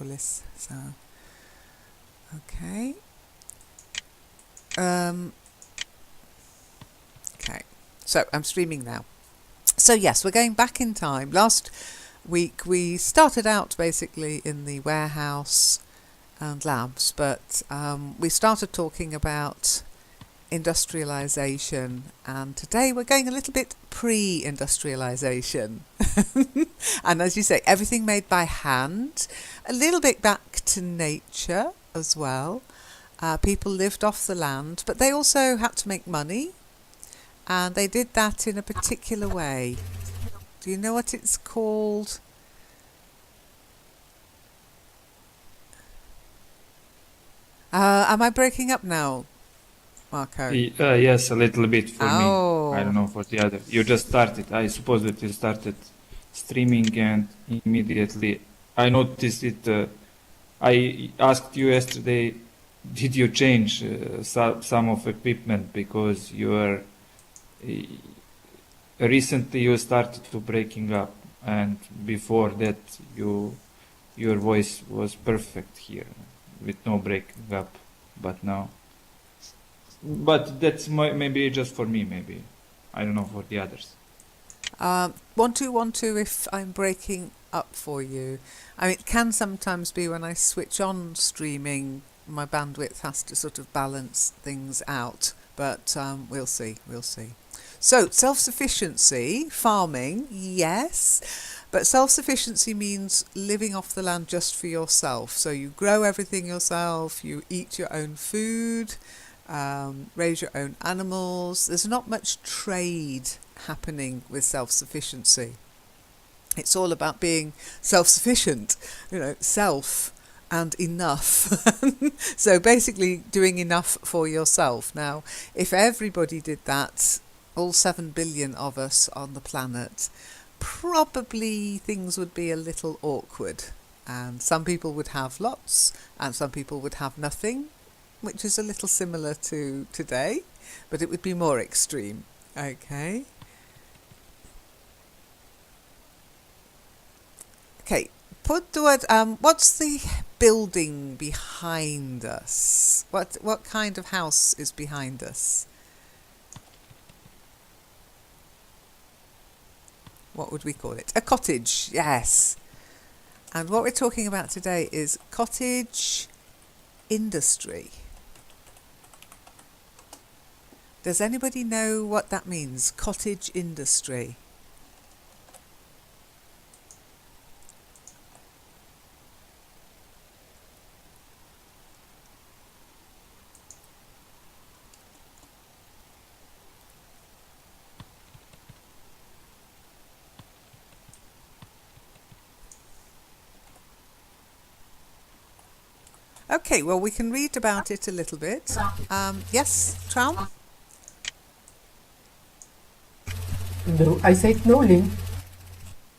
metropolis. So, okay. Okay, so I'm streaming now. So yes, we're going back in time. Last week we started out basically in the warehouse and labs, but we started talking about industrialisation, and today we're going a little bit pre-industrialisation. And as you say, everything made by hand, a little bit back to nature as well. People lived off the land, but they also had to make money, and they did that in a particular way. Do you know what it's called? Am I breaking up now, Marco? Yes, a little bit for me. Oh. I don't know for the other. You just started. I suppose that you started streaming and immediately I noticed it. I asked you yesterday, did you change some of equipment because you are recently you started to breaking up, and before that your voice was perfect here with no breaking up, but now. But that's maybe just for me, maybe. I don't know for the others. 1212 if I'm breaking up for you. I mean, it can sometimes be when I switch on streaming, my bandwidth has to sort of balance things out, but we'll see. So, self-sufficiency, farming, yes, but self-sufficiency means living off the land just for yourself. So you grow everything yourself, you eat your own food, raise your own animals. There's not much trade happening with self-sufficiency. It's all about being self-sufficient, self and enough. So basically doing enough for yourself. Now, if everybody did that, all 7 billion of us on the planet, probably things would be a little awkward. And some people would have lots and some people would have nothing, which is a little similar to today, but it would be more extreme. Okay. Okay, put the word, what's the building behind us? What kind of house is behind us? What would we call it? A cottage, yes. And what we're talking about today is cottage industry. Does anybody know what that means? Cottage industry. Okay, well, we can read about it a little bit. Yes, Traum? No, I said no, Lynn.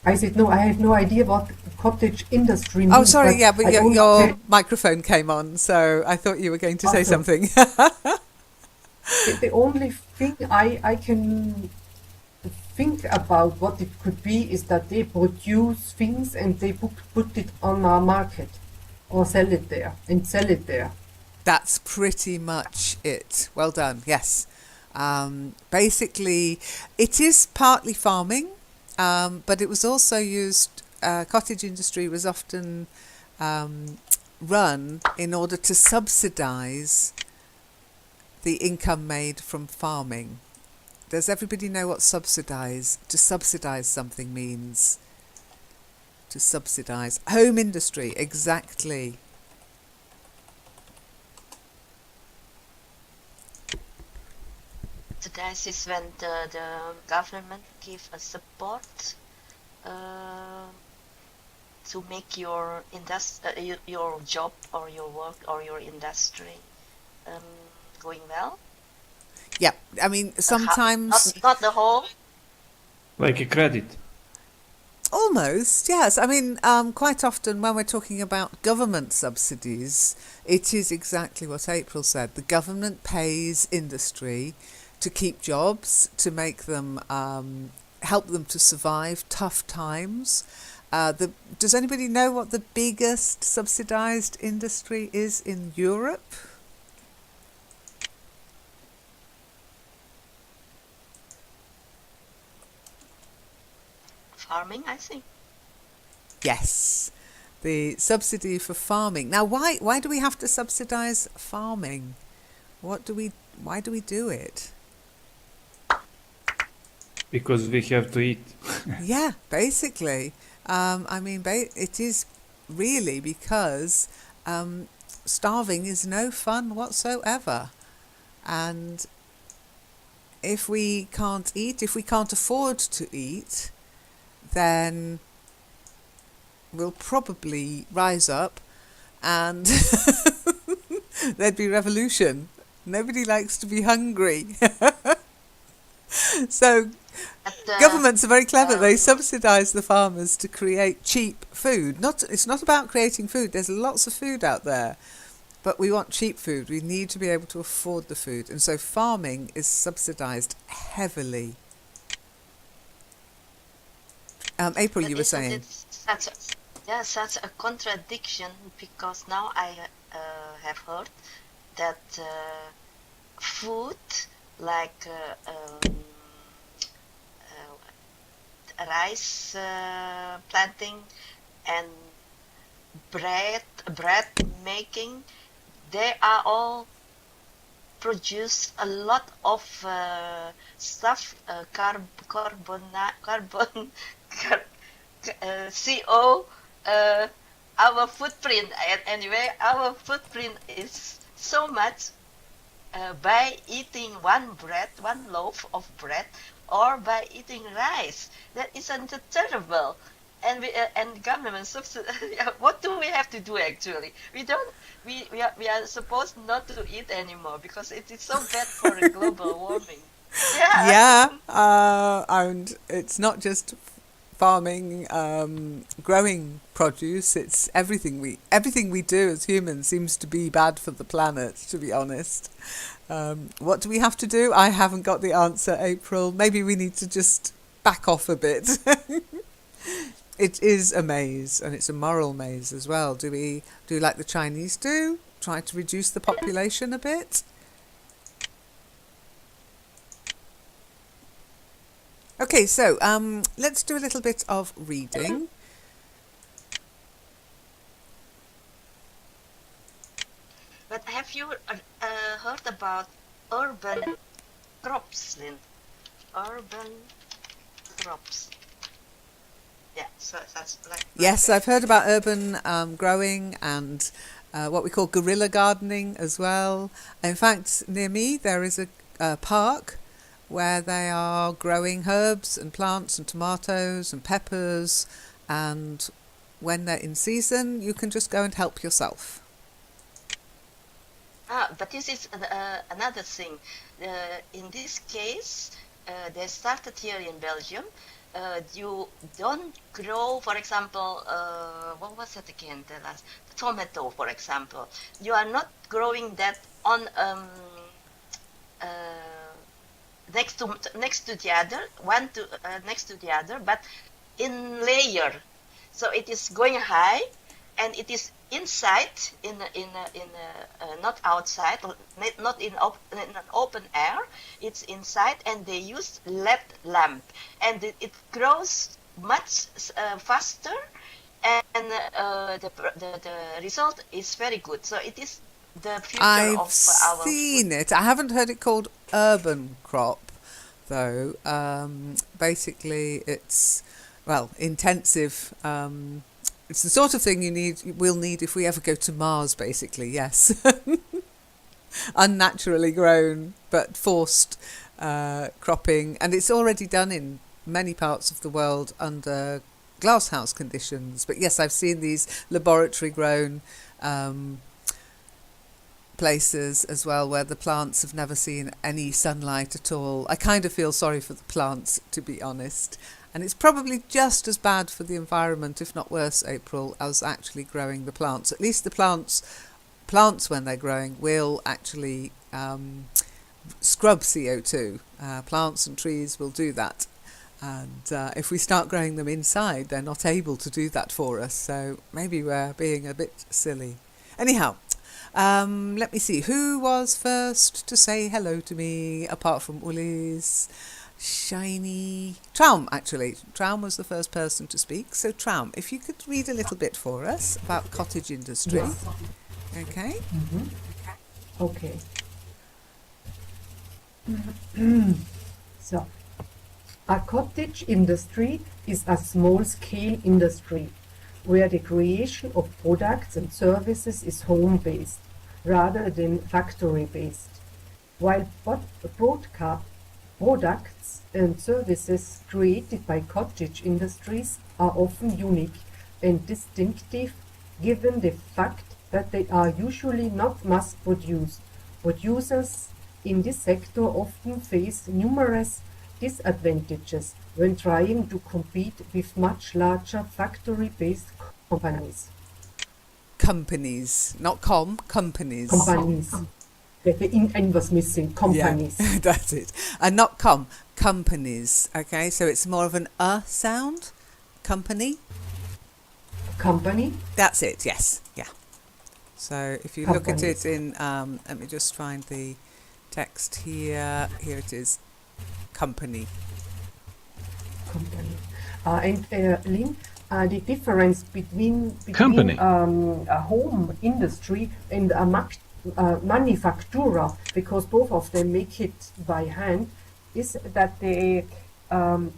I said no, I have no idea what cottage industry means. Oh, sorry, but your microphone came on, so I thought you were going to say something. The only thing I can think about what it could be is that they produce things and they put it on our market or sell it there. That's pretty much it. Well done, yes. Basically, it is partly farming, but it was also used, cottage industry was often run in order to subsidise the income made from farming. Does everybody know what to subsidise something means? To subsidise. Home industry, exactly. This is when the government give a support to make your your job or your work or your industry going well. Yeah, I mean sometimes not the whole. Like a credit. Almost, yes. I mean, quite often when we're talking about government subsidies, it is exactly what April said. The government pays industry to keep jobs, to make them, help them to survive tough times. Does anybody know what the biggest subsidised industry is in Europe? Farming, I think. Yes, the subsidy for farming. Now, why do we have to subsidise farming? Why do we do it? Because we have to eat. Yeah, basically. It is really because starving is no fun whatsoever. And if we can't eat, if we can't afford to eat, then we'll probably rise up and there'd be revolution. Nobody likes to be hungry. So governments are very clever. They subsidise the farmers to create cheap food. It's not about creating food. There's lots of food out there, but we want cheap food. We need to be able to afford the food. And so farming is subsidised heavily. April, you were saying. Such a contradiction, because now I have heard that food like rice planting and bread making, they are all produce a lot of stuff, carbon, CO. Our footprint, anyway, our footprint is so much by eating one loaf of bread, or by eating rice. That isn't terrible. And government subsidy. What do we have to do actually? We are supposed not to eat anymore because it is so bad for global warming. Yeah. And it's not just farming, growing produce. It's everything we do as humans seems to be bad for the planet, to be honest. What do we have to do? I haven't got the answer, April. Maybe we need to just back off a bit. It is a maze, and it's a moral maze as well. Do we do like the Chinese do? Try to reduce the population a bit? Okay, so let's do a little bit of reading. But have you heard about urban crops, Lynn? Urban crops. Yeah, so that's like... Yes, I've heard about urban growing and what we call guerrilla gardening as well. In fact, near me there is a park where they are growing herbs and plants and tomatoes and peppers, and when they're in season you can just go and help yourself. But this is another thing. In this case, they started here in Belgium. You don't grow, for example, what was it again? The tomato, for example. You are not growing that on next to the other, next to the other, but in layer. So it is going high, and it is inside, not outside, not in an open air. It's inside, and they use LED lamp, and it grows much faster, and the result is very good. So it is the future I've of our seen food. it. I haven't heard it called urban crop, though. Basically, it's intensive. It's the sort of thing we'll need if we ever go to Mars, basically, yes. Unnaturally grown, but forced cropping. And it's already done in many parts of the world under glasshouse conditions. But yes, I've seen these laboratory grown places as well, where the plants have never seen any sunlight at all. I kind of feel sorry for the plants, to be honest. And it's probably just as bad for the environment, if not worse, April, as actually growing the plants. At least the plants when they're growing will actually scrub CO2. Plants and trees will do that. And if we start growing them inside, they're not able to do that for us. So maybe we're being a bit silly. Anyhow, let me see. Who was first to say hello to me, apart from Ullis? Shiny. Traum, actually. Traum was the first person to speak. So, Traum, if you could read a little bit for us about cottage industry. Yes. Okay. Okay. So, a cottage industry is a small-scale industry where the creation of products and services is home-based rather than factory-based. While products and services created by cottage industries are often unique and distinctive given the fact that they are usually not mass-produced. Producers in this sector often face numerous disadvantages when trying to compete with much larger factory-based companies. Companies, not companies. Companies. The N was missing. Companies. Yeah, that's it. And not companies. Okay, so it's more of an sound. Company. Company. That's it. Yes. Yeah. So if you look at Companies. it in, let me just find the text here. Here it is. Company. Company. And Lynn, the difference between Company. a home industry and a manufacturer, because both of them make it by hand, is that a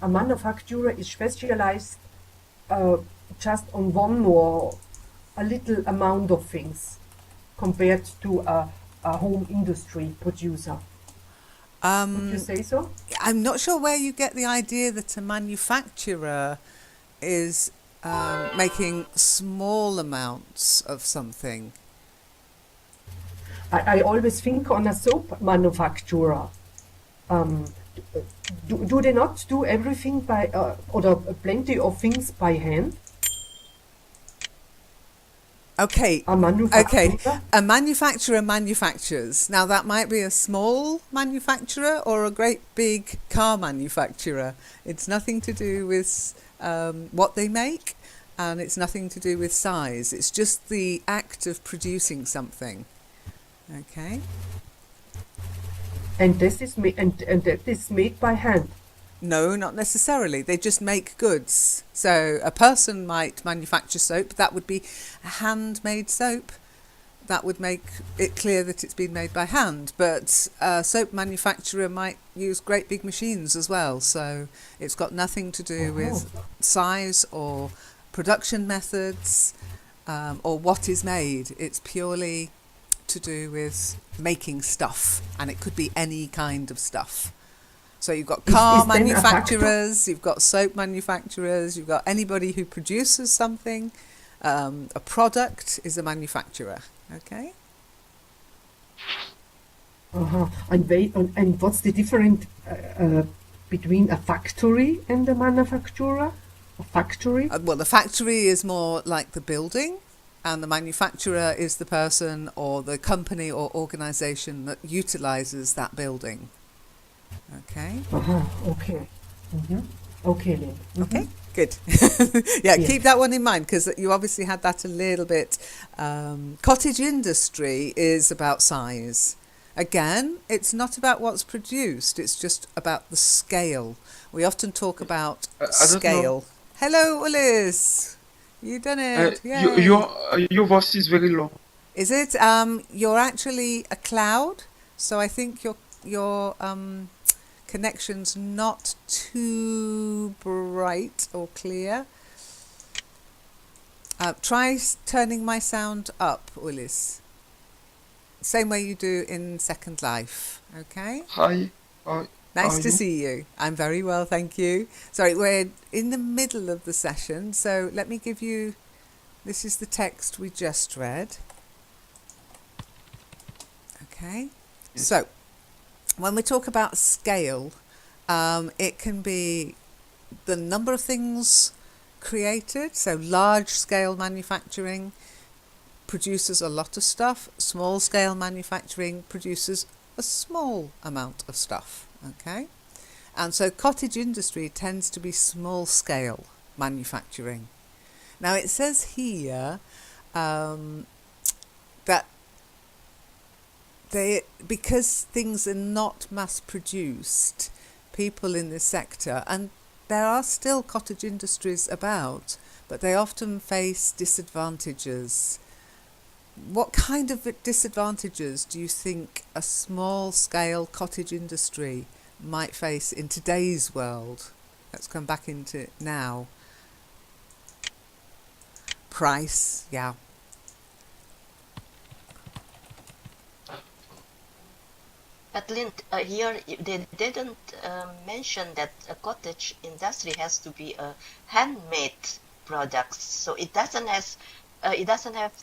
manufacturer is specialized just on one or a little amount of things compared to a home industry producer. Would you say so? I'm not sure where you get the idea that a manufacturer is making small amounts of something. I always think on a soap manufacturer. Do they not do everything by, or plenty of things by hand? Okay. A manufacturer? Okay, a manufacturer manufactures. Now that might be a small manufacturer or a great big car manufacturer. It's nothing to do with what they make, and it's nothing to do with size. It's just the act of producing something. Okay. And this is that is made by hand. No, not necessarily. They just make goods. So a person might manufacture soap. That would be handmade soap. That would make it clear that it's been made by hand. But a soap manufacturer might use great big machines as well. So it's got nothing to do with size or production methods or what is made. It's purely to do with making stuff. And it could be any kind of stuff. So you've got car Is then a manufacturers, you've got soap manufacturers, you've got anybody who produces something. A product is a manufacturer. Okay. And what's the difference between a factory and a manufacturer? A factory? Well, the factory is more like the building, and the manufacturer is the person or the company or organisation that utilises that building. Okay. Okay. Okay, Lynn. Okay, good. Yeah, keep that one in mind because you obviously had that a little bit. Cottage industry is about size. Again, it's not about what's produced, it's just about the scale. We often talk about I don't scale. know. Hello, Ulis. You done it. Your voice is very low. Is it? You're actually a cloud, so I think your connection's not too bright or clear. Try turning my sound up, Ulis. Same way you do in Second Life, okay? Hi. Nice are to you? see you. I'm very well, thank you. Sorry, we're in the middle of the session, so let me give you... This is the text we just read. Okay? Yes. So, when we talk about scale, it can be the number of things created. So large scale manufacturing produces a lot of stuff. Small scale manufacturing produces a small amount of stuff. Okay, And so cottage industry tends to be small scale manufacturing. Now it says here that because things are not mass produced, people in this sector, and there are still cottage industries about, but they often face disadvantages. What kind of disadvantages do you think a small scale cottage industry might face in today's world? Let's come back into now. Price, yeah. But Lynn, here they didn't mention that a cottage industry has to be a handmade products. So it doesn't have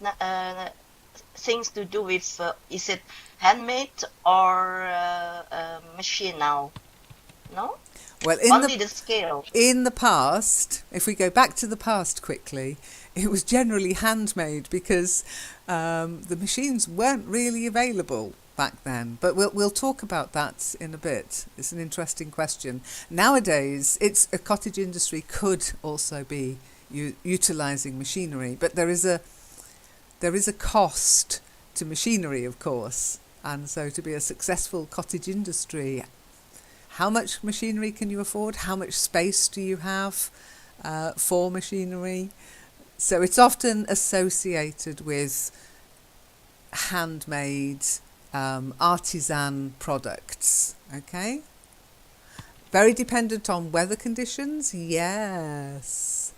things to do with is it handmade or machine now? No, Well, only the scale. in the past, if we go back to the past quickly, it was generally handmade because the machines weren't really available back then. But we'll talk about that in a bit. It's an interesting question. Nowadays, a cottage industry could also be utilising machinery, but there is a cost to machinery, of course. And so to be a successful cottage industry, how much machinery can you afford? How much space do you have for machinery? So it's often associated with handmade, artisan products, okay? Very dependent on weather conditions? Yes,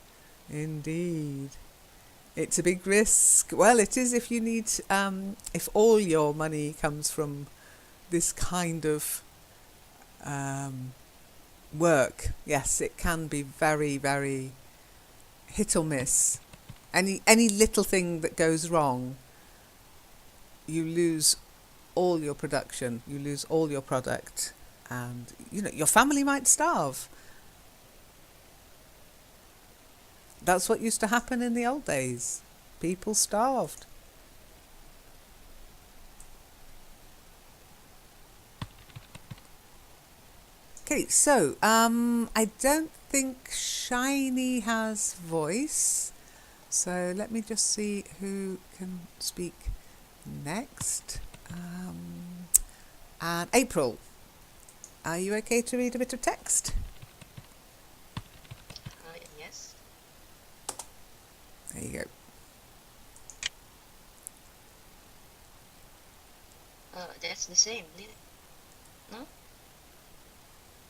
indeed. It's a big risk. Well, it is if you need, if all your money comes from this kind of work. Yes, it can be very, very hit or miss. Any little thing that goes wrong, you lose all your production, you lose all your product, and your family might starve. That's what used to happen in the old days. People starved. Okay, so I don't think Shiny has voice. So let me just see who can speak next. And April, are you okay to read a bit of text? Yes. There you go. That's the same, no?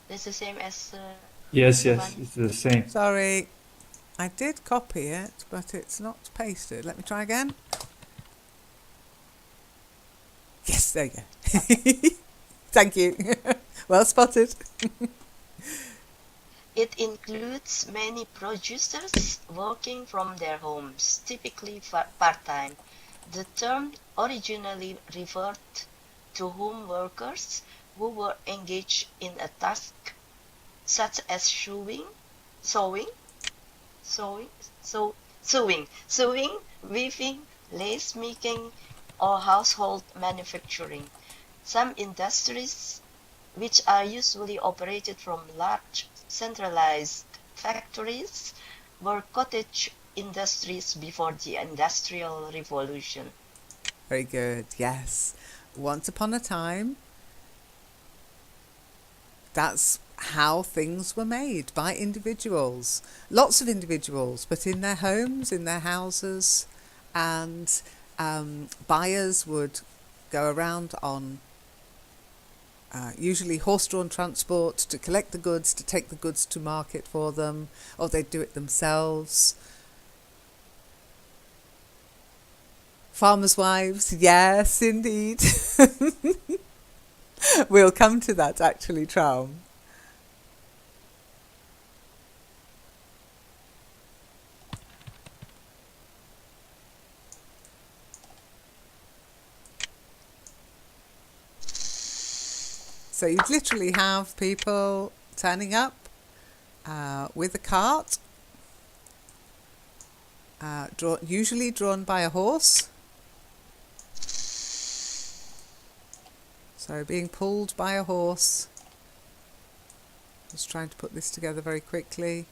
That's the same as Yes, one. it's the same. Sorry, I did copy it, but it's not pasted. Let me try again. Yes, there you go. Thank you. Well spotted. It includes many producers working from their homes, typically part-time. The term originally referred to home workers who were engaged in a task such as sewing, weaving, lace making, or household manufacturing. Some industries, which are usually operated from large centralized factories, were cottage industries before the Industrial Revolution. Very good. Yes. Once upon a time, that's how things were made by individuals. Lots of individuals, but in their homes, in their houses, and buyers would go around on usually horse-drawn transport to collect the goods, to take the goods to market for them, or they'd do it themselves. Farmers' wives, yes, indeed. We'll come to that, actually, Traum. So you'd literally have people turning up with a cart, usually drawn by a horse. So being pulled by a horse Just trying to put this together very quickly.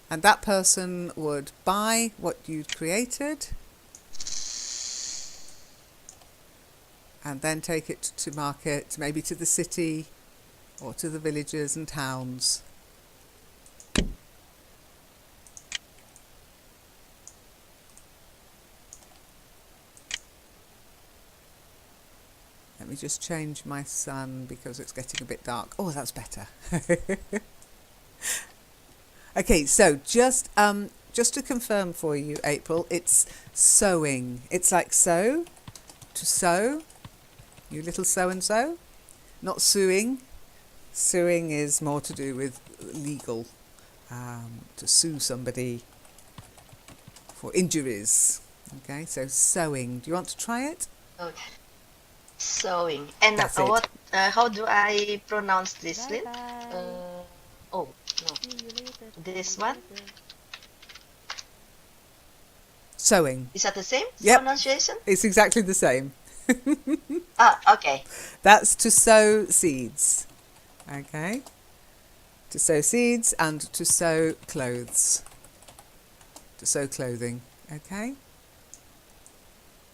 And that person would buy what you'd created and then take it to market, maybe to the city or to the villages and towns. Let me just change my sun because it's getting a bit dark. Oh, that's better. Okay, so just to confirm for you, April, it's sowing. It's like sow, to sow, you little so-and-so, not suing. Suing is more to do with legal, to sue somebody for injuries. Okay, so sowing. Do you want to try it? Okay. Sewing. And That's it. what? How do I pronounce this, Lynn? Oh, no. This one? Sowing. Is that the same Yep. pronunciation? It's exactly the same. Ah, okay. That's to sow seeds. Okay. To sow seeds and to sow clothes. To sow clothing. Okay.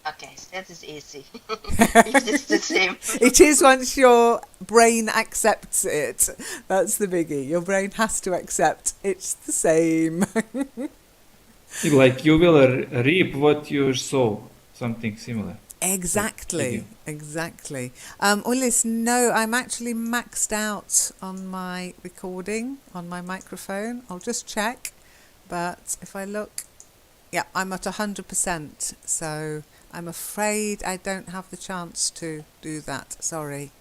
Okay, that is easy. If it's the same. It is once your brain accepts it. That's the biggie. Your brain has to accept it's the same. Like you will reap what you sow, something similar. Exactly. Ulis, no, I'm actually maxed out on my recording, on my microphone. I'll just check. But if I look, yeah, I'm at 100%. So I'm afraid I don't have the chance to do that. Sorry.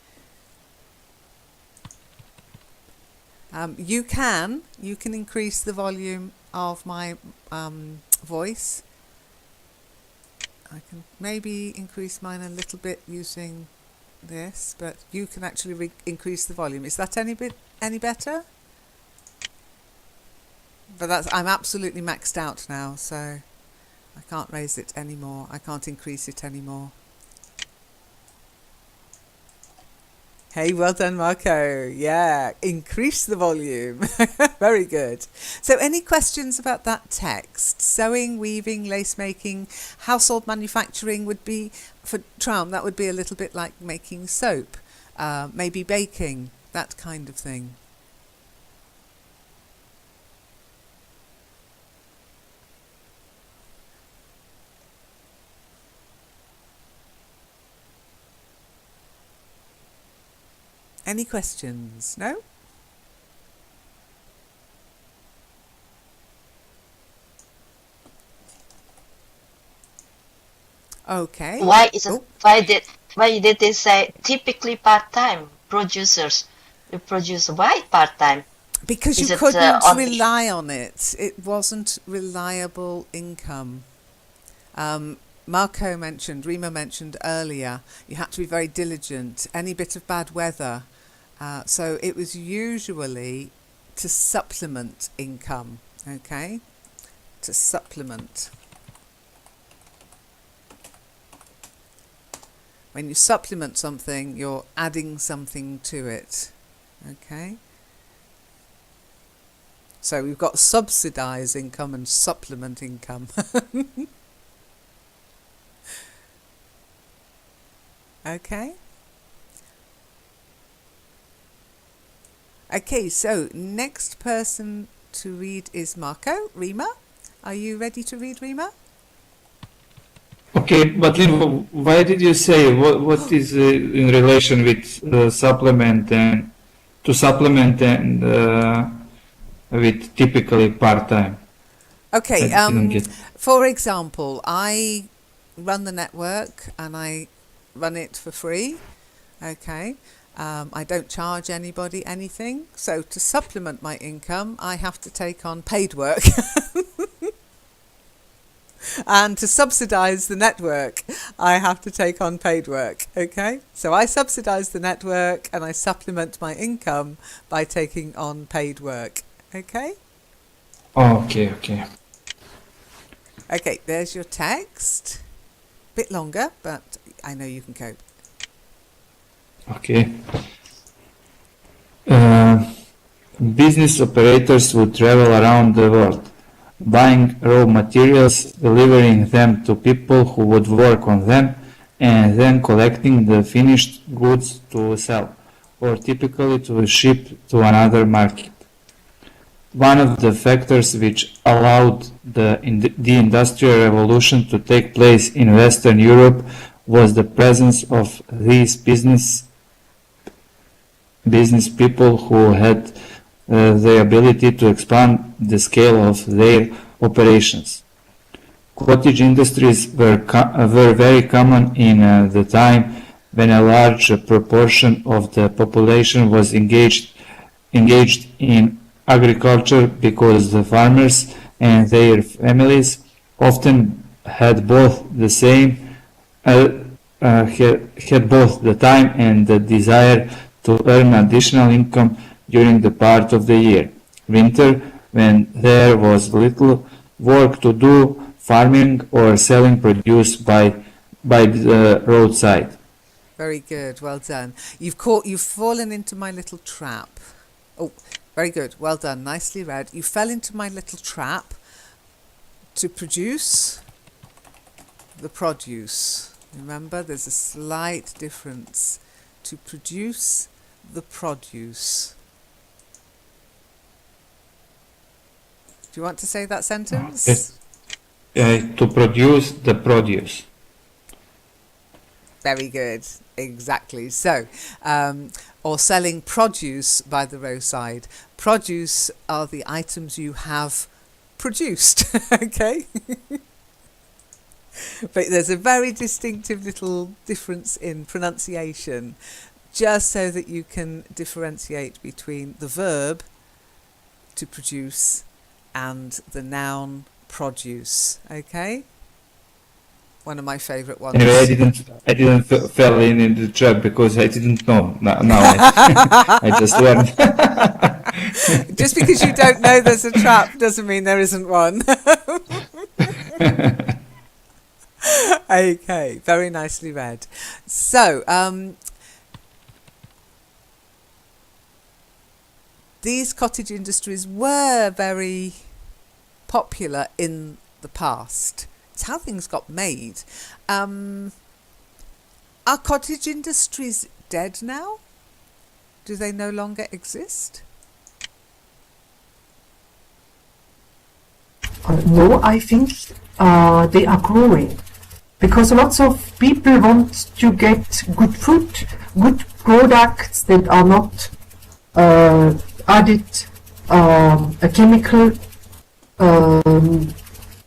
You can increase the volume of my voice. I can maybe increase mine a little bit using this, but you can actually increase the volume. Is that any better? But I'm absolutely maxed out now, so I can't raise it anymore. I can't increase it anymore. Hey, well done, Marco. Yeah, increase the volume. Very good. So any questions about that text? Sewing, weaving, lace making, household manufacturing would be, for Traum, that would be a little bit like making soap, maybe baking, that kind of thing. Any questions? No? Okay. Why did they say typically part-time producers? You produce why part-time? Because Is you it, couldn't on rely on it. It wasn't reliable income. Rima mentioned earlier, you had to be very diligent. Any bit of bad weather. So it was usually to supplement income, okay? To supplement. When you supplement something, you're adding something to it, okay? So we've got subsidise income and supplement income. Okay. Okay, so next person to read is Marco. Rima, are you ready to read, Rima? Okay, but Lynn, why did you say what is in relation with supplement and to supplement and with typically part-time? Okay, I didn't get. for example, I run the network and I run it for free, okay? I don't charge anybody anything, so to supplement my income, I have to take on paid work. And to subsidise the network, I have to take on paid work, okay? So I subsidise the network and I supplement my income by taking on paid work, okay? Okay. Okay, there's your text. Bit longer, but I know you can cope. Okay. Uh, Business operators would travel around the world, buying raw materials, delivering them to people who would work on them, and then collecting the finished goods to sell, or typically to ship to another market. One of the factors which allowed the Industrial Revolution to take place in Western Europe was the presence of these business people who had the ability to expand the scale of their operations. Cottage industries were very common in the time when a large proportion of the population was engaged in agriculture, because the farmers and their families often had both the time and the desire to earn additional income during the part of the year. Winter, when there was little work to do, farming or selling produce by the roadside. Very good, well done. You've fallen into my little trap. Oh, very good, well done, nicely read. You fell into my little trap to produce the produce. Remember, there's a slight difference. To produce the produce. Do you want to say that sentence? Yes. To produce the produce. Very good, exactly. So, or selling produce by the roadside. Produce are the items you have produced, okay? But there's a very distinctive little difference in pronunciation, just so that you can differentiate between the verb to produce and the noun produce, okay? One of my favourite ones. Anyway, I didn't fall in the trap because I didn't know. Now I just learned. Just because you don't know there's a trap doesn't mean there isn't one. Okay, very nicely read. So, these cottage industries were very popular in the past. It's how things got made. Are cottage industries dead now? Do they no longer exist? No, I think they are growing. Because lots of people want to get good food, good products that are not added a chemical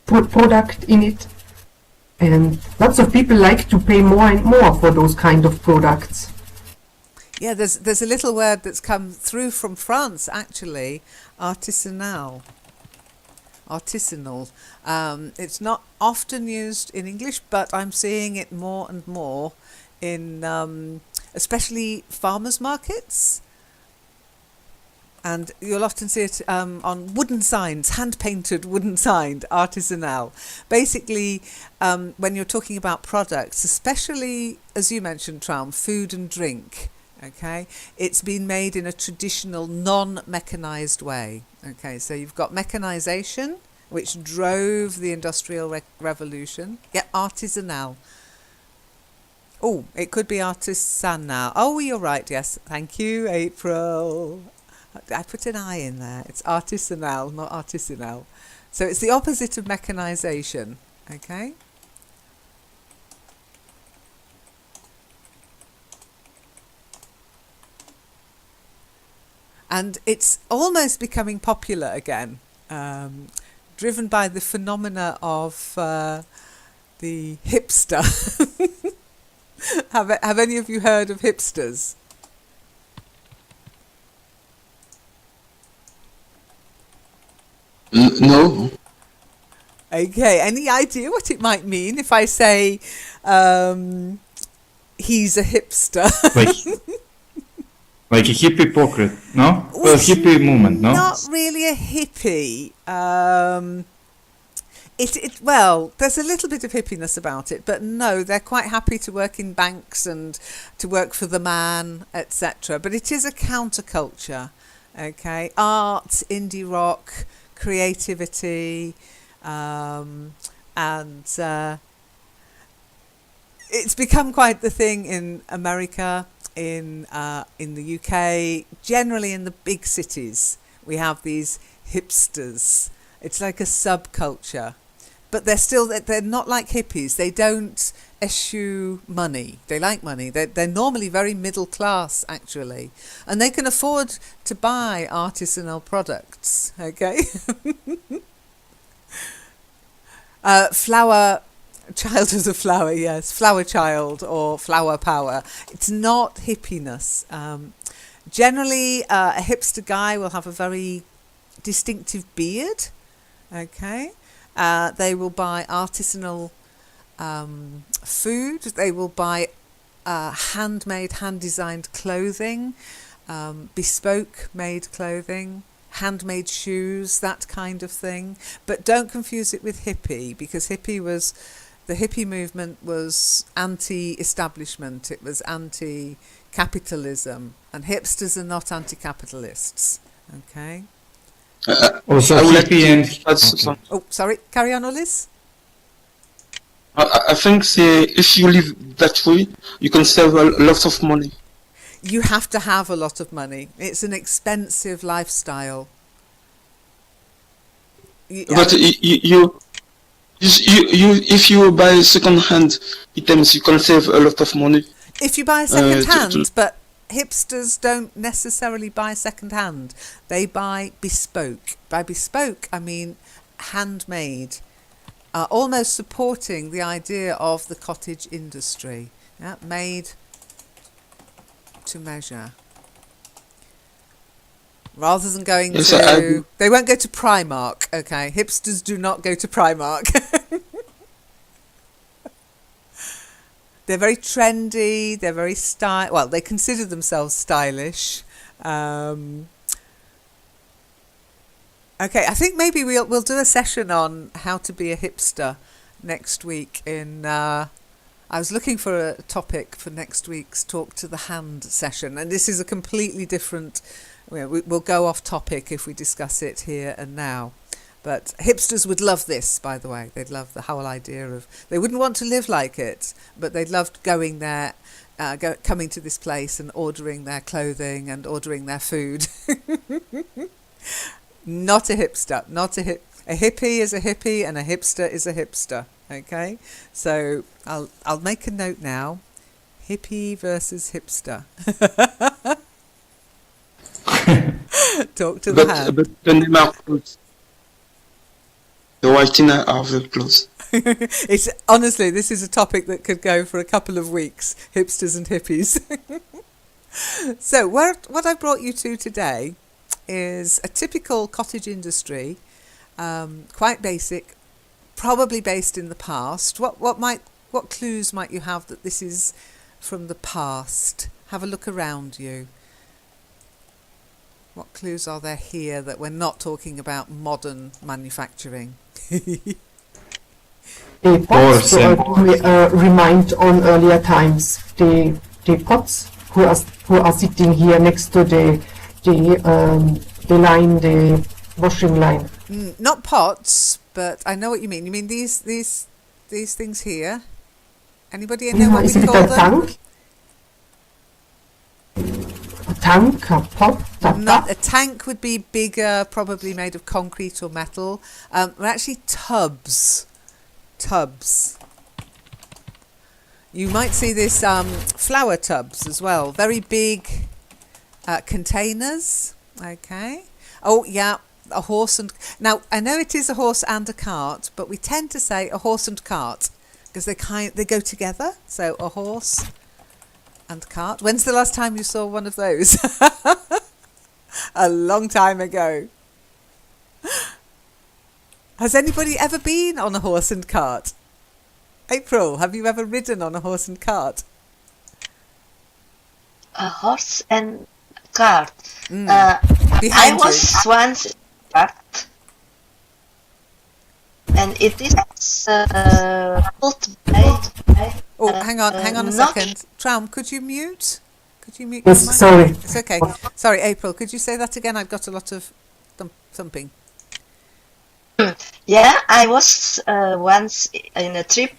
product in it, and lots of people like to pay more and more for those kind of products. Yeah, there's a little word that's come through from France, actually, artisanal. It's not often used in English, but I'm seeing it more and more in especially farmers' markets. And you'll often see it on wooden signs, hand-painted wooden sign, artisanal. Basically, when you're talking about products, especially, as you mentioned, Traum, food and drink, okay, it's been made in a traditional, non-mechanized way. Okay, so you've got mechanization, which drove the Industrial Revolution. Yeah, artisanal. Oh, it could be artisanal. Oh, you're right, yes. Thank you, April. I put an I in there. It's artisanal, not artisanal. So it's the opposite of mechanization, okay? And it's almost becoming popular again, driven by the phenomena of the hipster. Have any of you heard of hipsters? No. Okay, any idea what it might mean if I say he's a hipster? Like a hippie pocket, no? Well, hippie movement, no? Not really a hippie. Well, there's a little bit of hippiness about it, but no, they're quite happy to work in banks and to work for the man, etc. But it is a counterculture, okay? Art, indie rock, creativity, and it's become quite the thing in America, in the UK, generally in the big cities. We have these hipsters. It's like a subculture. But they're not like hippies. They don't eschew money. They like money. They're normally very middle class, actually. And they can afford to buy artisanal products, okay? Flower, child of the flower, yes. Flower child or flower power. It's not hippiness. Generally, a hipster guy will have a very distinctive beard, okay? They will buy artisanal food. They will buy handmade, hand-designed clothing, bespoke made clothing, handmade shoes, that kind of thing. But don't confuse it with hippie, because the hippie movement was anti-establishment. It was anti-capitalism, and hipsters are not anti-capitalists. Okay. Also, I would like hippie to and add okay. some. Oh, sorry. Carry on, Ulis. I think if you live that way, you can save a lot of money. You have to have a lot of money. It's an expensive lifestyle. But if you buy second-hand items, you can save a lot of money. If you buy second hand, but hipsters don't necessarily buy second hand. They buy bespoke. By bespoke, I mean handmade, almost supporting the idea of the cottage industry. Yeah, made to measure. Rather than going they won't go to Primark, okay? Hipsters do not go to Primark. They're very trendy, they're very well, they consider themselves stylish. Okay, I think maybe we'll do a session on how to be a hipster next week I was looking for a topic for next week's Talk to the Hand session, and this is a completely different. We'll go off topic if we discuss it here and now. But hipsters would love this, by the way. They'd love the whole idea of. They wouldn't want to live like it, but they'd love going there, coming to this place and ordering their clothing and ordering their food. Not a hipster. A hippie is a hippie, and a hipster is a hipster. Okay, so I'll make a note now. Hippie versus hipster. Talk to the hand. But the name are close. The writing are very close. It's honestly, this is a topic that could go for a couple of weeks. Hipsters and hippies. So what I brought you to today is a typical cottage industry, quite basic. Probably based in the past. What clues might you have that this is from the past? Have a look around you. What clues are there here that we're not talking about modern manufacturing? The pots remind on earlier times. The pots who are sitting here next to the line, the washing line. Not pots. But I know what you mean. You mean these things here? Anybody know what we call them? Tank? A tank, a pot? Not a tank would be bigger, probably made of concrete or metal. They're actually tubs. Tubs. You might see this flower tubs as well. Very big containers. Okay. Oh yeah. A horse and now I know it is a horse and a cart, but we tend to say a horse and cart because they go together. So a horse and cart. When's the last time you saw one of those? A long time ago. Has anybody ever been on a horse and cart? April, have you ever ridden on a horse and cart? A horse and cart. Behind I was once cart, and it is pulled by. Oh, hang on a not- second. Traum, could you mute? Could you mute Yes, your mic? sorry. It's okay. Sorry, April, could you say that again? I've got a lot of thumping. Yeah, I was once in a trip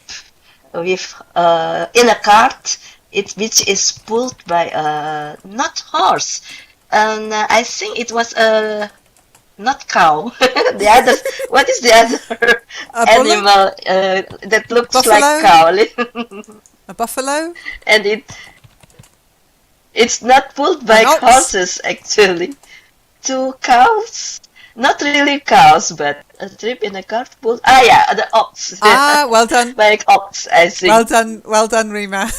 with in a cart, which is pulled by not horse, and I think it was not cow. The other, what is the other A bullock? animal that looks Buffalo? like cow? A buffalo? And it's not pulled by An ox? horses actually. Two cows, not really cows, but a trip in a cart pulled. Ah, yeah, the ox. Ah, well done. By ox, I think. Well done, Rima.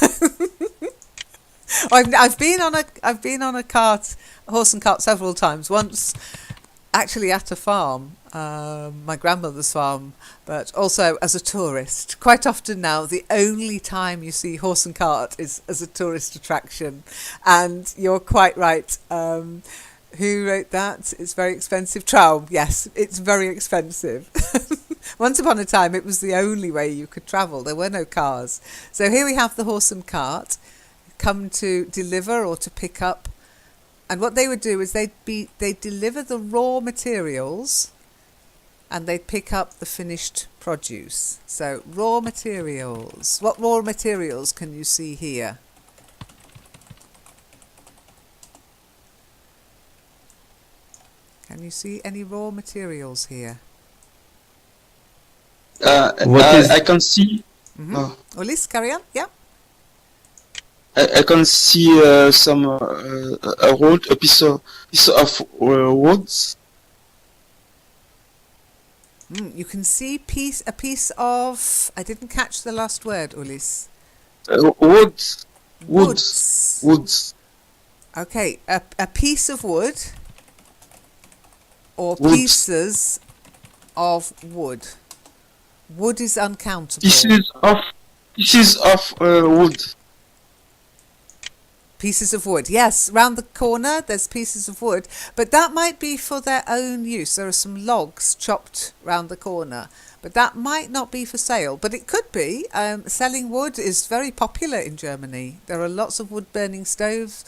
I've been on a horse and cart several times. Once, actually, at a farm, my grandmother's farm, but also as a tourist. Quite often now, the only time you see horse and cart is as a tourist attraction, and you're quite right. Who wrote that? It's very expensive. Traum, yes, it's very expensive. Once upon a time, it was the only way you could travel. There were no cars. So here we have the horse and cart come to deliver or to pick up. And what they would do is they'd deliver the raw materials and they'd pick up the finished produce. So raw materials. What raw materials can you see here? Can you see any raw materials here? I can see. Ulis, carry on. Yeah. I can see some a piece of woods. You can see a piece of. I didn't catch the last word, Ulis. Woods. Okay, a piece of wood or Woods. pieces of wood. Wood is uncountable. Pieces of wood. Pieces of wood, yes. Round the corner, there's pieces of wood, but that might be for their own use. There are some logs chopped round the corner, but that might not be for sale. But it could be. Selling wood is very popular in Germany. There are lots of wood-burning stoves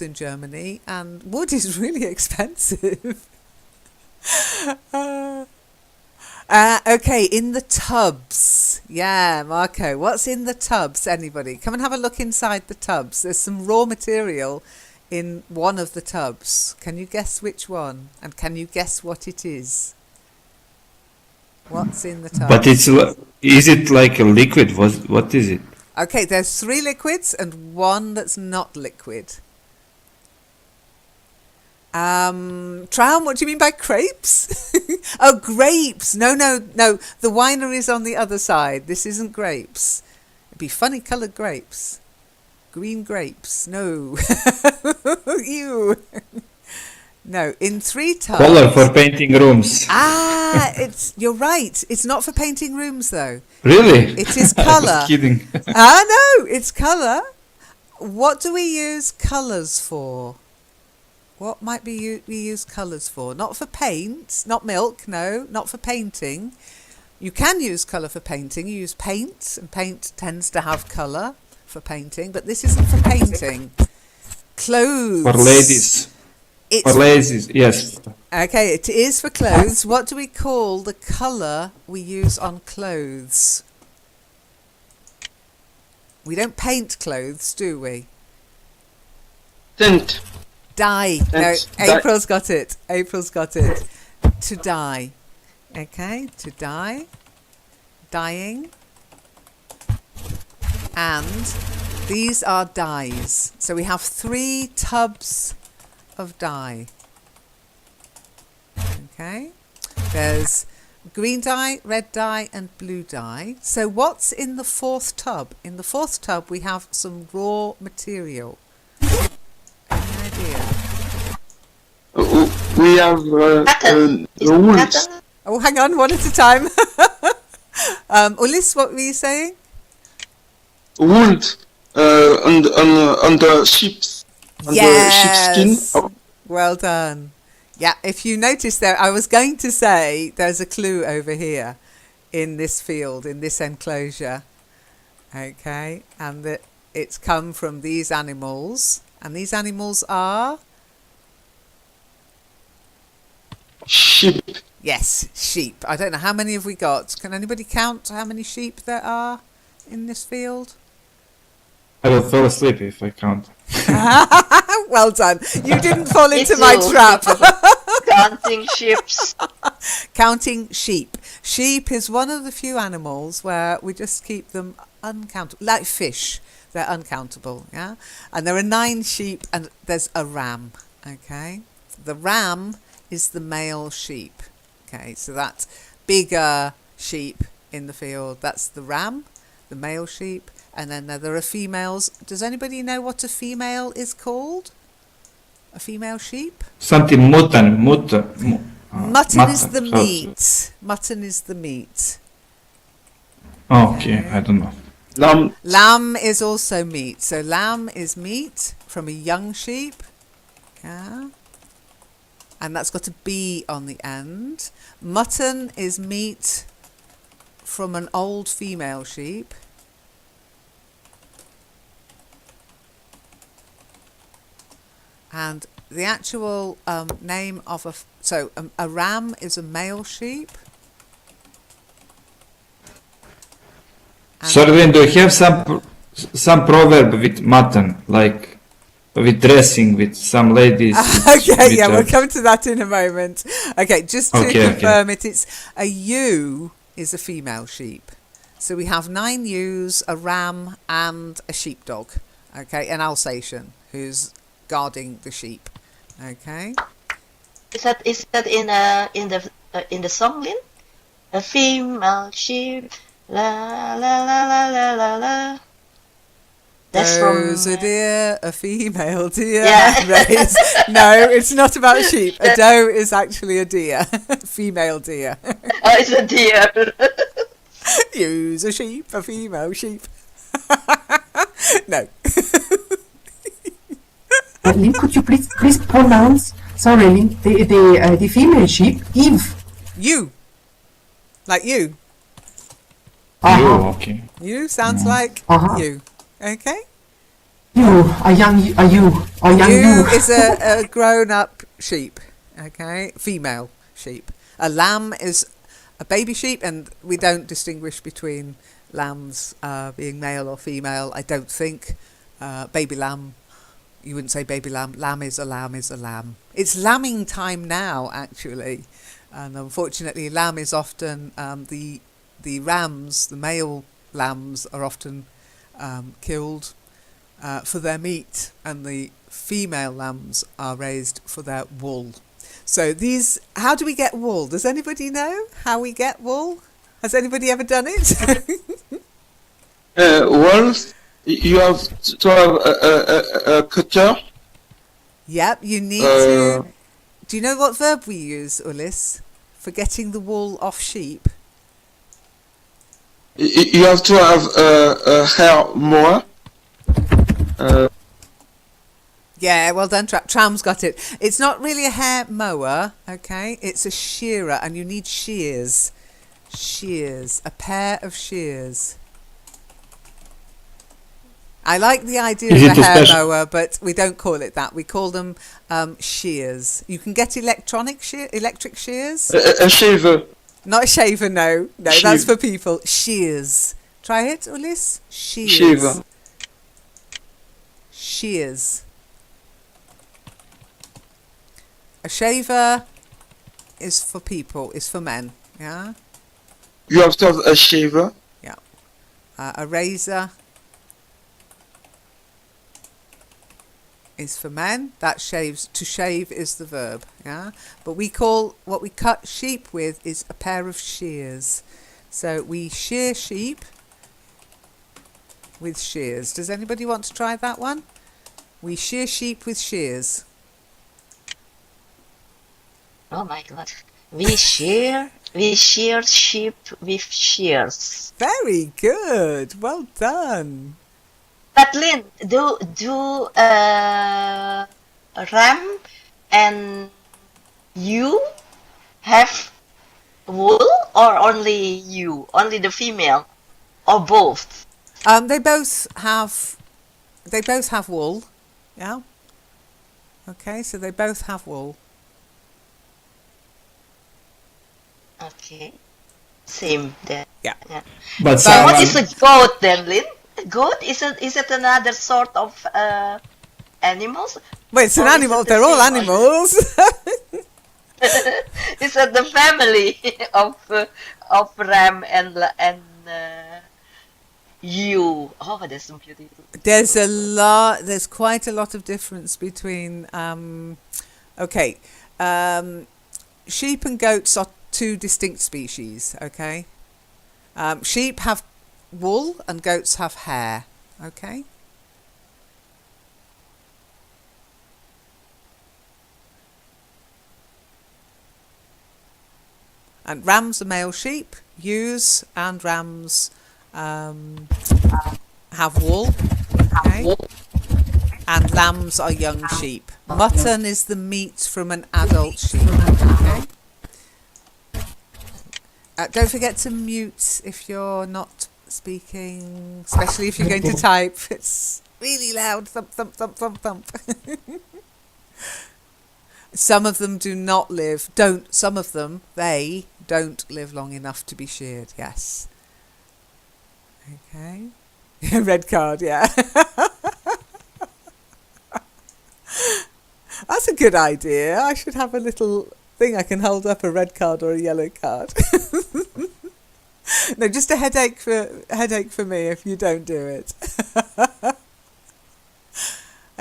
in Germany, and wood is really expensive. Okay, in the tubs. Yeah, Marco, what's in the tubs? Anybody? Come and have a look inside the tubs. There's some raw material in one of the tubs. Can you guess which one? And can you guess what it is? What's in the tubs? But is it like a liquid? What is it? Okay, there's 3 liquids and 1 that's not liquid. Traum, what do you mean by crepes? Oh, grapes. No. The winery's on the other side. This isn't grapes. It'd be funny coloured grapes. Green grapes. No. Ew. No, in 3 tubs. Color for painting rooms. You're right. It's not for painting rooms though. Really? It is I colour. was kidding. No, it's colour. What do we use colours for? What might we use colours for? Not for paint, not milk, no, not for painting. You can use colour for painting. You use paint, and paint tends to have colour for painting, but this isn't for painting. Clothes. For ladies. For ladies, yes. Okay, it is for clothes. What do we call the colour we use on clothes? We don't paint clothes, do we? Tint. Dye. No, April's got it. To dye. Okay, to dye. Dyeing. And these are dyes. So we have 3 tubs of dye. Okay. There's green dye, red dye and blue dye. So what's in the 4th tub? In the 4th tub we have some raw material. Any idea? We have wool. Oh, hang on, one at a time. Ulis, what were you saying? Wool on the ships. On the sheepskin. Well done. Yeah, if you notice there, I was going to say there's a clue over here in this field, in this enclosure. Okay, and that it's come from these animals, and these animals are, Sheep. yes, sheep. I don't know, how many have we got? Can anybody count how many sheep there are in this field? I will fall asleep if I count. Well done. You didn't fall Me into my too. trap. Counting ships. Counting sheep. Sheep is one of the few animals where we just keep them uncountable, like fish. They're uncountable, yeah? And there are 9 sheep and there's a ram, okay? The ram is the male sheep, okay? So that bigger sheep in the field, that's the ram, the male sheep. And then there are females. Does anybody know what a female is called? A female sheep? Something mutton. Mutton is the so- meat. Mutton is the meat. Oh, okay, I don't know. Lamb. Lamb is also meat. So lamb is meat from a young sheep. Yeah. And that's got a B on the end. Mutton is meat from an old female sheep. And the actual name of a ram is a male sheep. And Sorlin, do you have some proverb with mutton, like with dressing with some ladies? Okay, yeah, we'll come to that in a moment. Okay, just to Okay, confirm it, it's a ewe is a female sheep. So we have 9 ewes, a ram, and a sheepdog. Okay, an Alsatian who's guarding the sheep. Okay. Is that in the song, Lin? A female sheep, la la la la la la la. That's There's from. a deer, a female deer. Yeah. Raised. No, it's not about sheep. A doe is actually a deer, female deer. Oh, it's a deer. Use a sheep, a female sheep. No. Lynn, could you please pronounce, sorry, Lynn, the female sheep, Eve. You. Like you. You, Uh-huh. okay. You sounds like Uh-huh. you. Okay? A young You is a grown-up sheep. Okay? Female sheep. A lamb is a baby sheep, and we don't distinguish between lambs being male or female, I don't think. Baby lamb, you wouldn't say baby lamb. Lamb is a lamb is a lamb. It's lambing time now, actually. And unfortunately, lamb is often, the rams, the male lambs, are often killed for their meat, and the female lambs are raised for their wool. So these, how do we get wool? Does anybody know how we get wool? Has anybody ever done it? Wolves. You have to have a cutter. Yep, you need to. Do you know what verb we use, Ulis, for getting the wool off sheep? You have to have a hair mower. Yeah, well done, Tram's got it. It's not really a hair mower, okay? It's a shearer, and you need shears. Shears, a pair of shears. I like the idea Is of it a a hair special- mower, but we don't call it that. We call them shears. You can get electric shears. A shaver. Not a shaver, no. No, that's Sheave. for people. Shears. Try it, Ulis. Shears. Shaver. Shears. A shaver is for people, is for men, yeah? You have to have a shaver. A razor is for men. That shaves. To shave is the verb, yeah? But we call, what we cut sheep with is a pair of shears. So we shear sheep with shears. Does anybody want to try that one? We shear sheep with shears. Oh my God. We shear sheep with shears. Very good. Well done. But Lynn, do ram and you have wool, or only the female, or both? They both have wool. Yeah. Okay, so they both have wool. Okay, same then. Yeah. But So what is someone, a goat then, Lynn? A goat, is it another sort of animals, Well, it's an or is animal. it the They're all same? animals. Is it the family of ram and ewe? Oh, that's some beautiful. There's quite a lot of difference between okay, sheep and goats are two distinct species. Okay, sheep have wool and goats have hair. Okay. And rams are male sheep. Ewes and rams have wool. Okay. And lambs are young sheep. Mutton is the meat from an adult sheep. Okay. Don't forget to mute if you're not speaking, especially if you're going to type. It's really loud. Thump, thump, thump, thump, thump. Some of them do not live. Some of them, they don't live long enough to be sheared. Yes. Okay. Red card, yeah. That's a good idea. I should have a little thing I can hold up, a red card or a yellow card. No, just a headache for me if you don't do it.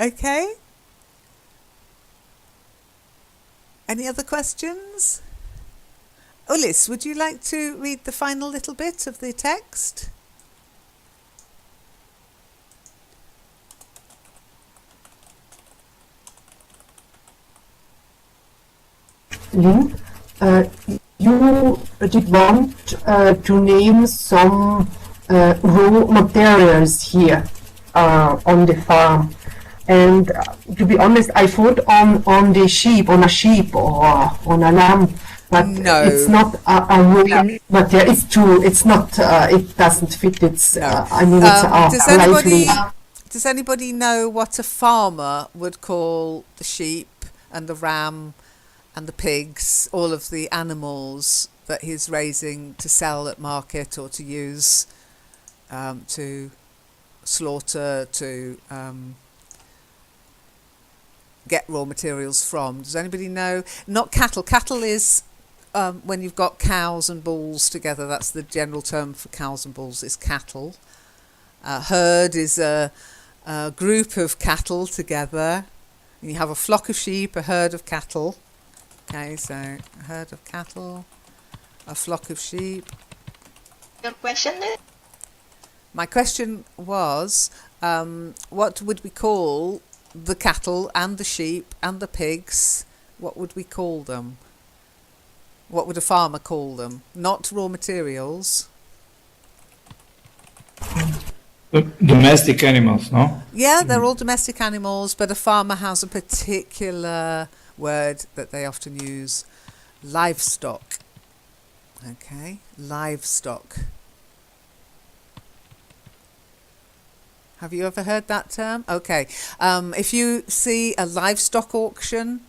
Okay. Any other questions? Ulis, would you like to read the final little bit of the text? Lynn, you did want to name some raw materials here on the farm. And to be honest, I thought on a sheep or on a lamb, but No. it's not a raw material. It's true. It's not. It doesn't fit. It's. No. I mean, it's Does anybody know what a farmer would call the sheep and the ram and the pigs, all of the animals that he's raising to sell at market or to use to slaughter, to get raw materials from? Does anybody know? Not cattle. Cattle is when you've got cows and bulls together. That's the general term for cows and bulls, is cattle. Herd is a group of cattle together. And you have a flock of sheep, a herd of cattle. Okay, so a herd of cattle, a flock of sheep. Your question is? My question was, what would we call the cattle and the sheep and the pigs? What would we call them? What would a farmer call them? Not raw materials. domestic animals, no? Yeah, they're all domestic animals, but a farmer has a particular word that they often use. Livestock. Okay, livestock. Have you ever heard that term? Okay. If you see a livestock auction,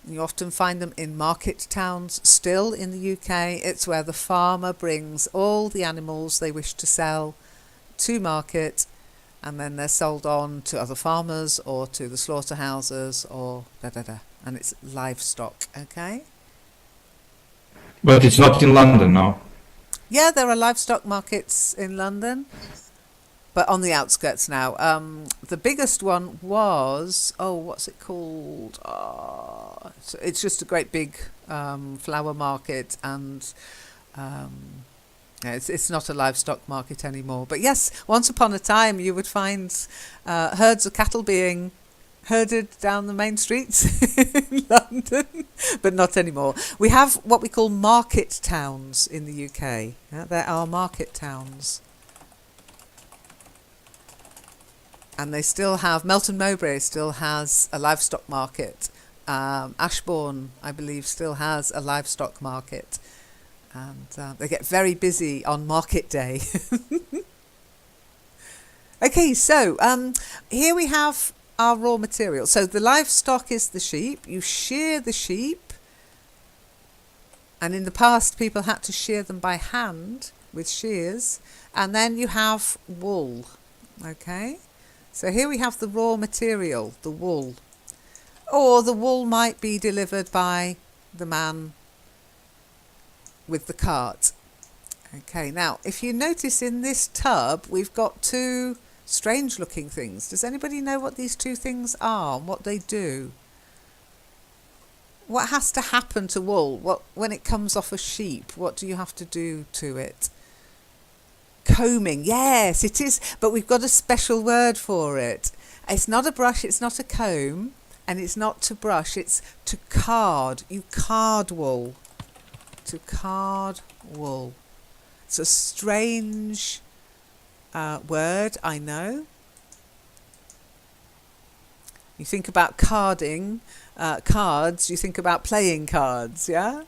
you often find them in market towns still in the UK. It's where the farmer brings all the animals they wish to sell to market, and then they're sold on to other farmers or to the slaughterhouses or da-da-da. And it's livestock, okay? But it's not in London now. Yeah, there are livestock markets in London, but on the outskirts now. The biggest one was, what's it called? It's just a great big flower market, and it's not a livestock market anymore. But yes, once upon a time you would find herds of cattle being herded down the main streets in London, but not anymore. We have what we call market towns in the UK. There are market towns. And they still have, Melton Mowbray still has a livestock market, Ashbourne, I believe, still has a livestock market, and they get very busy on market day. Okay, so here we have our raw material. So the livestock is the sheep. You shear the sheep, and in the past people had to shear them by hand with shears, and then you have wool. Okay, so here we have the raw material, the wool. Or the wool might be delivered by the man with the cart. Okay, now if you notice in this tub we've got two strange looking things. Does anybody know what these two things are and what they do? What has to happen to wool? When it comes off a sheep, what do you have to do to it? Combing, yes it is, but we've got a special word for it. It's not a brush, it's not a comb, and it's not to brush, it's to card. You card wool. To card wool. It's a strange word, I know. You think about carding, cards, you think about playing cards, yeah?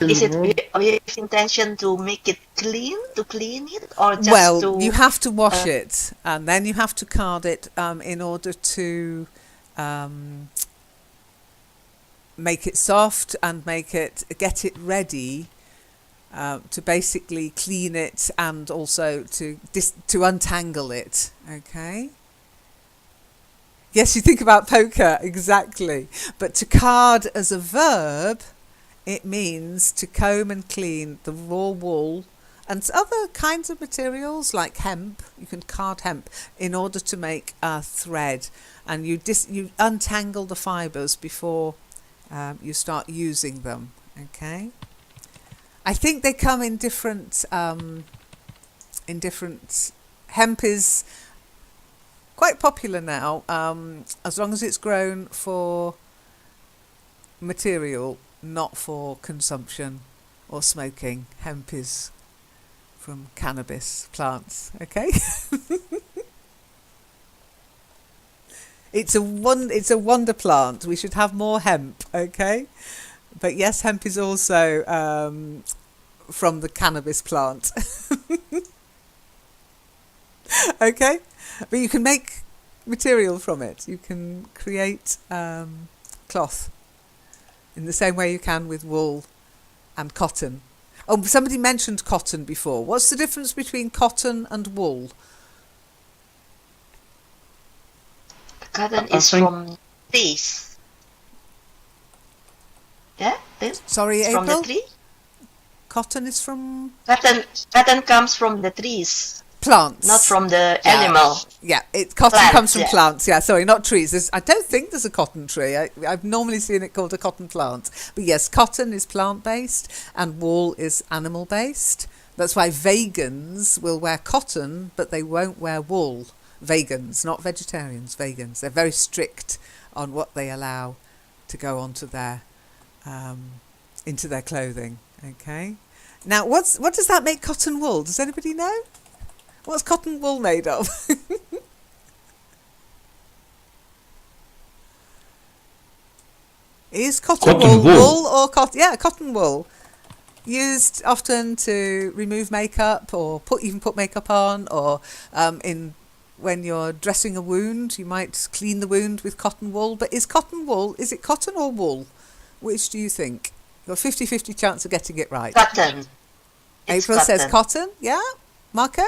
Is it with intention to make it clean, to clean it, or just well, to... you have to wash it, and then you have to card it in order to make it soft and get it ready to basically clean it, and also to untangle it. Okay. Yes, you think about poker, exactly. But to card as a verb, it means to comb and clean the raw wool and other kinds of materials like hemp. You can card hemp in order to make a thread, and you untangle the fibres before you start using them. Okay. I think they come in different. Hemp is quite popular now, as long as it's grown for material, not for consumption or smoking. Hemp is from cannabis plants, okay? It's a wonder plant. We should have more hemp, okay? But yes, hemp is also from the cannabis plant. Okay? But you can make material from it. You can create cloth in the same way you can with wool and cotton. Oh, somebody mentioned cotton before. What's the difference between cotton and wool? Cotton is from trees. Yeah? Sorry, It's April? from the tree? Cotton is from... Cotton comes from the trees. Plants. Not from the animal. Yeah, cotton Plants, comes from yeah. plants. Yeah, sorry, not trees. I don't think there's a cotton tree. I've normally seen it called a cotton plant. But yes, cotton is plant-based and wool is animal-based. That's why vegans will wear cotton, but they won't wear wool. Vegans, not vegetarians, vegans. They're very strict on what they allow to go onto their into their clothing. Okay. Now, what does that make cotton wool? Does anybody know? What's cotton wool made of? Is cotton wool or cotton? Yeah, cotton wool. Used often to remove makeup or put makeup on, or when you're dressing a wound, you might clean the wound with cotton wool. But is cotton wool, is it cotton or wool? Which do you think? You've got a 50-50 chance of getting it right. Cotton. April says cotton, yeah? Marco?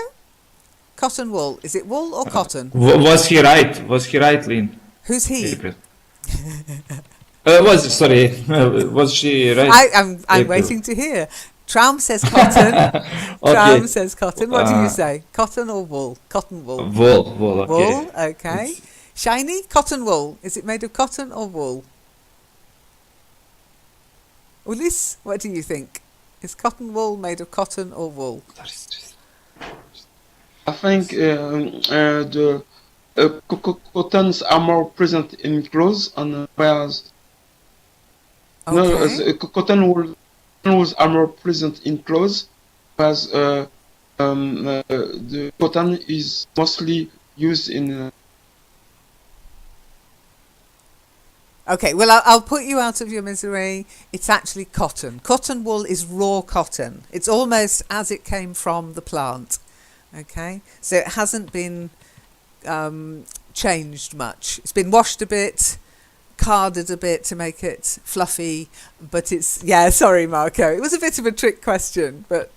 Cotton wool. Is it wool or cotton? Was he right? Was he right, Lynn? Who's he? April. Was she right? I'm waiting to hear. Traum says cotton. Okay. Traum says cotton. What do you say? Cotton or wool? Cotton wool. Wool, okay. Wool, okay. Shiny, cotton wool. Is it made of cotton or wool? Ulis, what do you think? Is cotton wool made of cotton or wool? I think the cottons are more present in clothes, and whereas Okay. cotton wools are more present in clothes, whereas The cotton is mostly used in Okay, well, I'll put you out of your misery. It's actually cotton. Cotton wool is raw cotton. It's almost as it came from the plant. Okay, so it hasn't been changed much. It's been washed a bit, carded a bit to make it fluffy, but it's, yeah, sorry, Marco. It was a bit of a trick question, but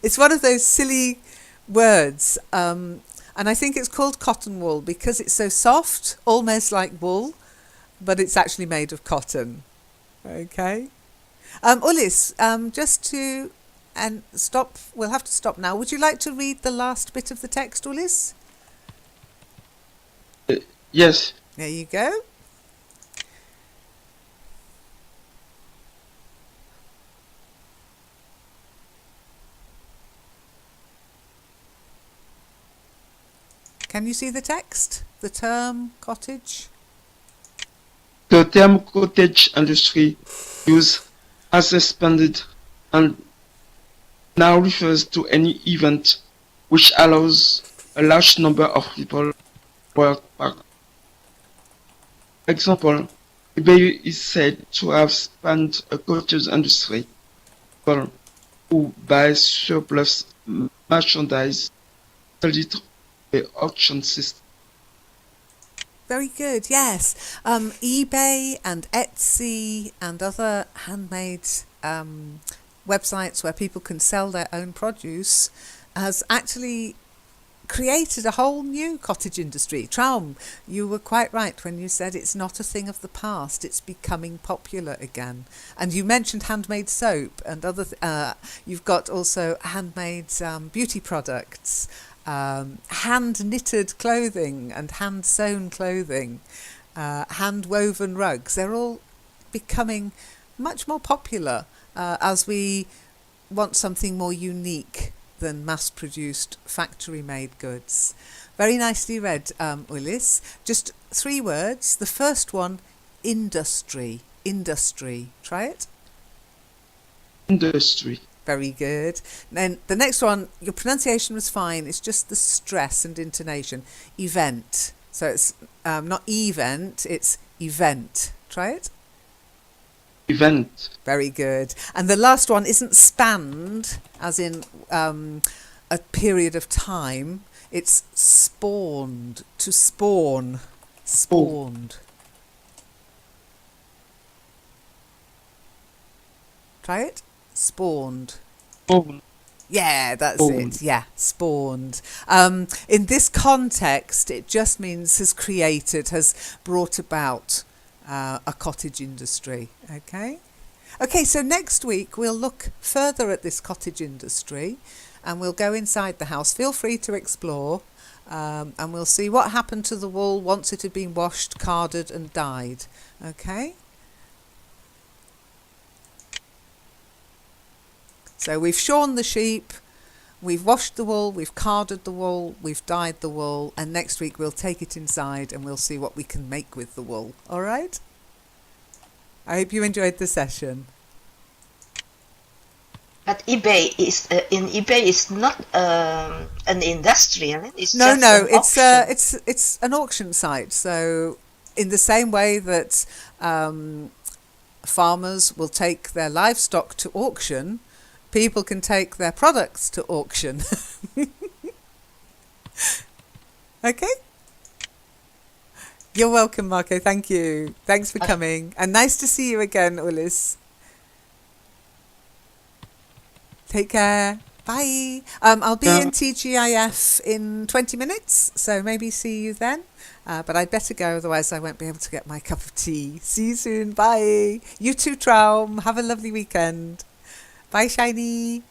it's one of those silly words. And I think it's called cotton wool because it's so soft, almost like wool, but it's actually made of cotton. Okay. Ulis, just to stop, we'll have to stop now. Would you like to read the last bit of the text, Ulis? yes. There you go. Can you see the text? The term cottage? The term cottage industry use has expanded and now refers to any event which allows a large number of people to work back. Example, eBay is said to have spanned a cottage industry. People who buy surplus merchandise sell it the auction system. Very good, yes. eBay and Etsy and other handmade websites where people can sell their own produce has actually created a whole new cottage industry. Traum, you were quite right when you said it's not a thing of the past, it's becoming popular again. And you mentioned handmade soap and other you've got also handmade beauty products, hand knitted clothing and hand sewn clothing, hand woven rugs. They're all becoming much more popular as we want something more unique than mass-produced factory-made goods. Very nicely read, Ulis. Just 3 words. The first one, industry. Industry. Try it. Industry. Very good. Then the next one, your pronunciation was fine. It's just the stress and intonation. Event. So it's not event, it's event. Try it. Event. Very good. And the last one isn't spanned, as in a period of time. It's spawned. To spawn. Spawned. Try it. Spawned. Spawned. Yeah, that's Spawned. it. Yeah, spawned. In this context, it just means has created, has brought about a cottage industry. Okay? Okay, so next week we'll look further at this cottage industry and we'll go inside the house. Feel free to explore and we'll see what happened to the wool once it had been washed, carded and dyed. Okay? So we've shorn the sheep, we've washed the wool, we've carded the wool, we've dyed the wool, and next week we'll take it inside and we'll see what we can make with the wool. All right? I hope you enjoyed the session. But eBay is not an industrial. It's No, just no, an auction. it's an auction site. So in the same way that farmers will take their livestock to auction, people can take their products to auction. Okay? You're welcome, Marco. Thank you. Thanks for coming. And nice to see you again, Ulis. Take care. Bye. I'll be in TGIF in 20 minutes, so maybe see you then. But I'd better go, otherwise I won't be able to get my cup of tea. See you soon. Bye. You too, Traum. Have a lovely weekend. Bye, Shiny.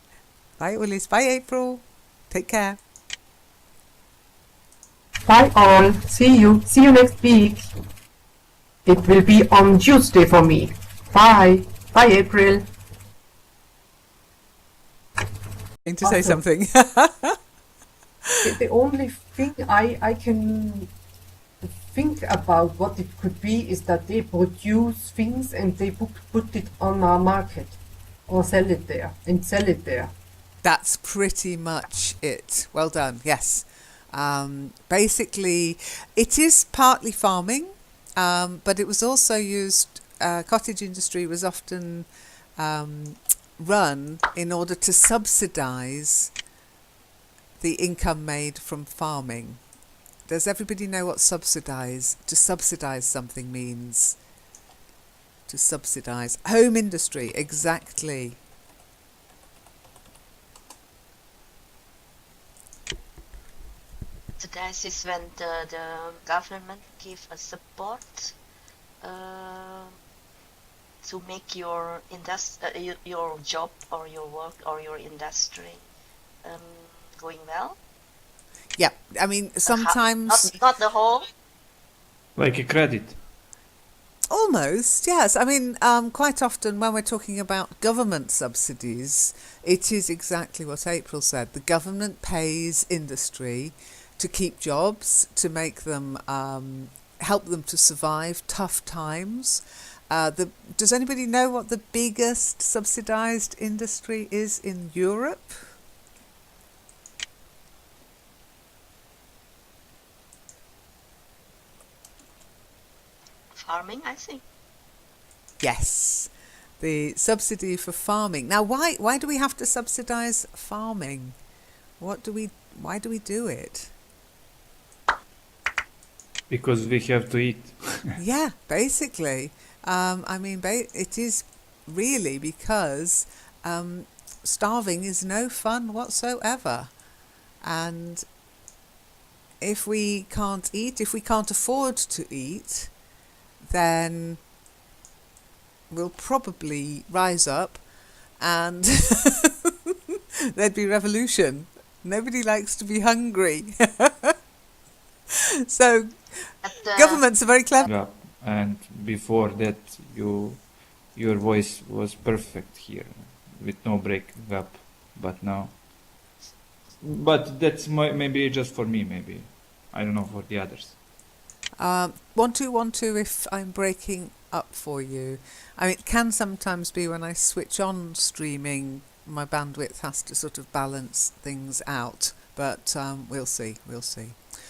Bye, Ulis. Bye, April. Take care. Bye all. See you. See you next week. It will be on Tuesday for me. Bye. Bye, April. Going to say something. The only thing I can think about what it could be is that they produce things and they put it on our market or sell it there and sell it there. That's pretty much it. Well done. Yes. Basically, it is partly farming, but it was also used. Cottage industry was often run in order to subsidise the income made from farming. Does everybody know what subsidise? To subsidise something means to subsidise. Home industry, exactly. Subsidize is when the government give a support to make your your job or your work or your industry going well. Yeah, I mean, sometimes... Not the whole. Like a credit. Almost, yes. I mean, quite often when we're talking about government subsidies, it is exactly what April said. The government pays industry to keep jobs, to make them, help them to survive tough times. Does anybody know what the biggest subsidised industry is in Europe? Farming, I think. Yes, the subsidy for farming. Now, why do we have to subsidise farming? Why do we do it? Because we have to eat. Yeah, basically. I mean, it is really because starving is no fun whatsoever. And if we can't eat, if we can't afford to eat, then we'll probably rise up and there'd be revolution. Nobody likes to be hungry. So governments are very clever. And before that, your voice was perfect here, with no breaking up. But now, that's maybe just for me. Maybe I don't know for the others. 1212 if I'm breaking up for you. I mean, it can sometimes be when I switch on streaming, my bandwidth has to sort of balance things out, but we'll see.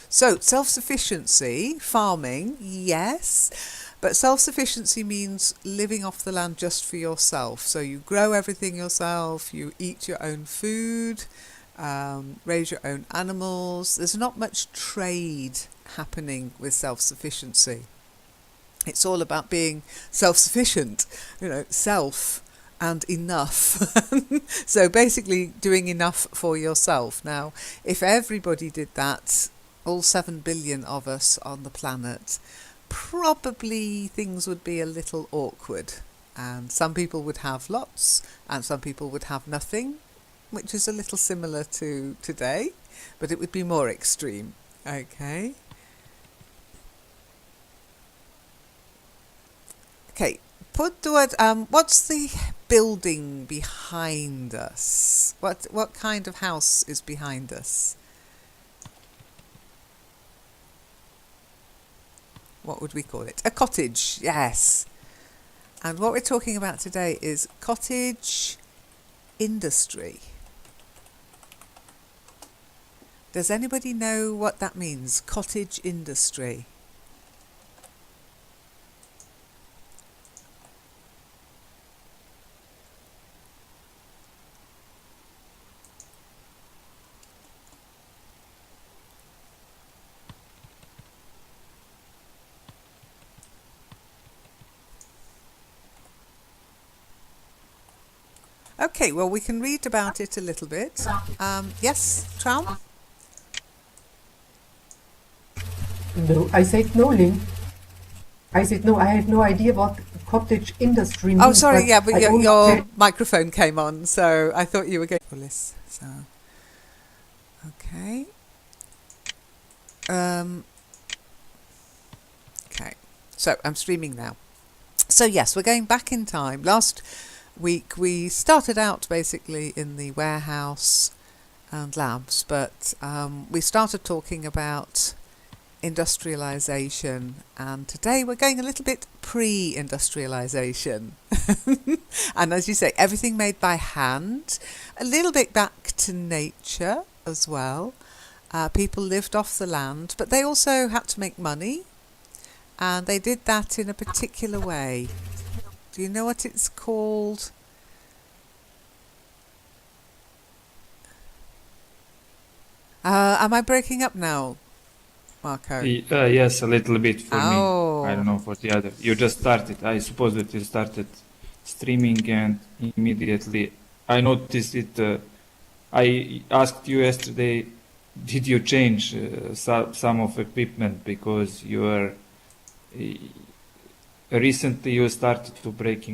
So, self-sufficiency, farming, yes, but self-sufficiency means living off the land just for yourself. So you grow everything yourself, you eat your own food, raise your own animals. There's not much trade happening with self-sufficiency. It's all about being self-sufficient, self and enough. So basically doing enough for yourself. Now, if everybody did that, all 7 billion of us on the planet, probably things would be a little awkward. And some people would have lots and some people would have nothing, which is a little similar to today, but it would be more extreme. Okay. Okay, put the word, what's the building behind us? What kind of house is behind us? What would we call it? A cottage, yes. And what we're talking about today is cottage industry. Does anybody know what that means? Cottage industry. Okay, well, we can read about it a little bit. Yes, Traum? No, I said no, Lynn. I said no, I have no idea what cottage industry means. Oh, sorry, yeah, but your said... microphone came on, so I thought you were going to list. So, okay. Okay, so I'm streaming now. So yes, we're going back in time. Last week we started out basically in the warehouse and labs, but we started talking about industrialisation, and today we're going a little bit pre-industrialisation. And as you say, everything made by hand, a little bit back to nature as well. People lived off the land, but they also had to make money, and they did that in a particular way. Do you know what it's called? Am I breaking up now, Marco? Yes, a little bit for Oh. me. I don't know for the other. You just started. I suppose that you started streaming and immediately I noticed it. I asked you yesterday, did you change some of equipment because you are recently you started to breaking